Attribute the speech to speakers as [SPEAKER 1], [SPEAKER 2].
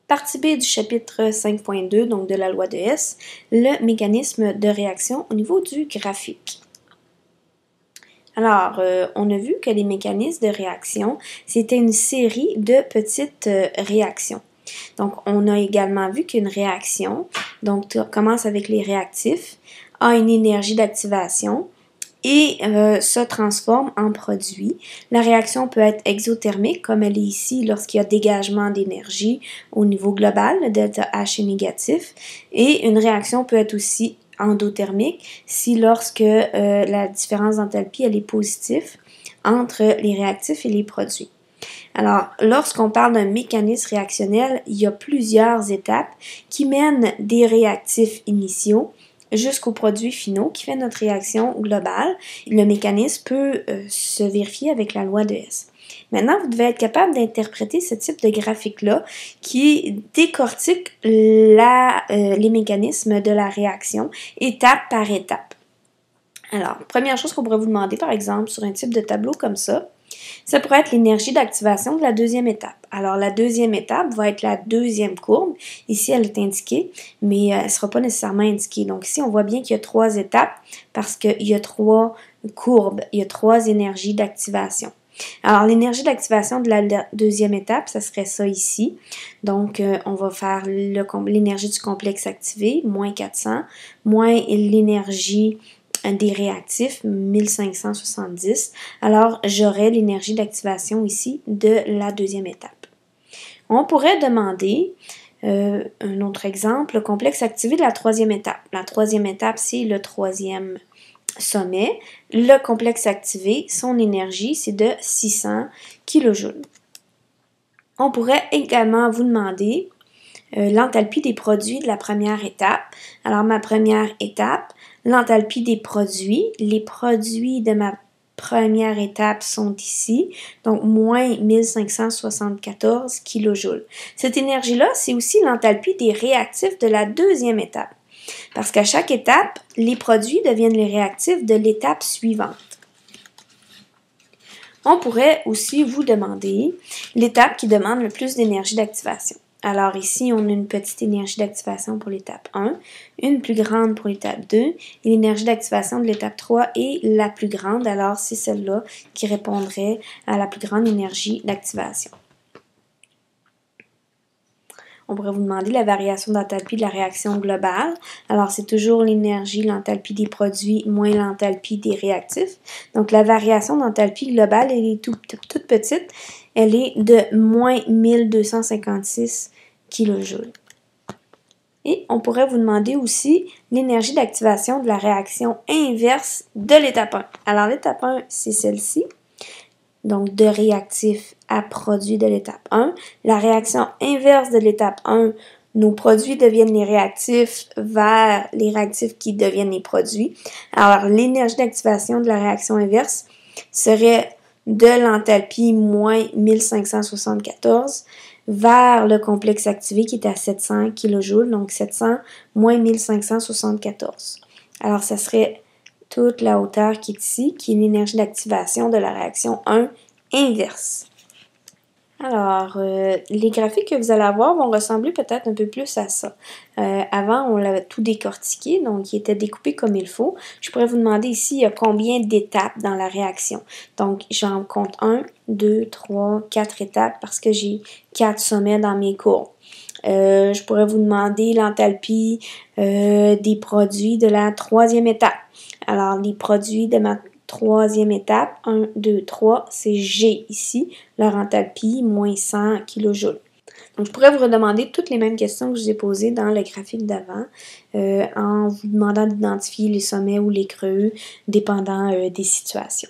[SPEAKER 1] Partie B du chapitre 5.2, donc de la loi de Hess, le mécanisme de réaction au niveau du graphique. Alors, on a vu que les mécanismes de réaction, c'était une série de petites réactions. Donc, on a également vu qu'une réaction, donc commence avec les réactifs, a une énergie d'activation et se transforme en produit. La réaction peut être exothermique, comme elle est ici lorsqu'il y a dégagement d'énergie au niveau global, le delta H est négatif, et une réaction peut être aussi endothermique si lorsque la différence d'enthalpie elle est positive entre les réactifs et les produits. Alors, lorsqu'on parle d'un mécanisme réactionnel, il y a plusieurs étapes qui mènent des réactifs initiaux jusqu'aux produits finaux qui fait notre réaction globale. Le mécanisme peut se vérifier avec la loi de Hess. Maintenant, vous devez être capable d'interpréter ce type de graphique-là qui décortique les mécanismes de la réaction étape par étape. Alors, première chose qu'on pourrait vous demander, par exemple, sur un type de tableau comme ça pourrait être l'énergie d'activation de la deuxième étape. Alors, la deuxième étape va être la deuxième courbe. Ici, elle est indiquée, mais elle ne sera pas nécessairement indiquée. Donc, ici, on voit bien qu'il y a 3 étapes parce qu'il y a 3 courbes, il y a 3 énergies d'activation. Alors, l'énergie d'activation de la deuxième étape, ça serait ça ici. Donc, on va faire l'énergie du complexe activé, moins 400, moins l'énergie des réactifs, 1570. Alors, j'aurai l'énergie d'activation ici de la deuxième étape. On pourrait demander un autre exemple, le complexe activé de la troisième étape. La troisième étape, c'est le troisième sommet. Le complexe activé, son énergie, c'est de 600 kJ. On pourrait également vous demander l'enthalpie des produits de la première étape. Alors, ma première étape, l'enthalpie des produits. Les produits de ma première étape sont ici, donc moins 1574 kJ. Cette énergie-là, c'est aussi l'enthalpie des réactifs de la deuxième étape. Parce qu'à chaque étape, les produits deviennent les réactifs de l'étape suivante. On pourrait aussi vous demander l'étape qui demande le plus d'énergie d'activation. Alors ici, on a une petite énergie d'activation pour l'étape 1, une plus grande pour l'étape 2, et l'énergie d'activation de l'étape 3 est la plus grande, alors c'est celle-là qui répondrait à la plus grande énergie d'activation. On pourrait vous demander la variation d'enthalpie de la réaction globale. Alors, c'est toujours l'énergie, l'enthalpie des produits moins l'enthalpie des réactifs. Donc, la variation d'enthalpie globale, elle est toute petite. Elle est de moins 1256 kJ. Et on pourrait vous demander aussi l'énergie d'activation de la réaction inverse de l'étape 1. Alors, l'étape 1, c'est celle-ci. Donc, de réactifs à produits de l'étape 1. La réaction inverse de l'étape 1, nos produits deviennent les réactifs vers les réactifs qui deviennent les produits. Alors, l'énergie d'activation de la réaction inverse serait de l'enthalpie moins 1574 vers le complexe activé qui est à 700 kJ, donc 700 moins 1574. Alors, ça serait toute la hauteur qui est ici, qui est l'énergie d'activation de la réaction 1 inverse. Alors, les graphiques que vous allez avoir vont ressembler peut-être un peu plus à ça. Avant, on l'avait tout décortiqué, donc il était découpé comme il faut. Je pourrais vous demander ici, il y a combien d'étapes dans la réaction. Donc, j'en compte 1, 2, 3, 4 étapes parce que j'ai 4 sommets dans mes courbes. Je pourrais vous demander l'enthalpie des produits de la troisième étape. Alors, les produits de ma troisième étape, 1, 2, 3, c'est G ici, leur enthalpie, moins 100 kJ. Donc, je pourrais vous redemander toutes les mêmes questions que je vous ai posées dans le graphique d'avant, en vous demandant d'identifier les sommets ou les creux, dépendant des situations.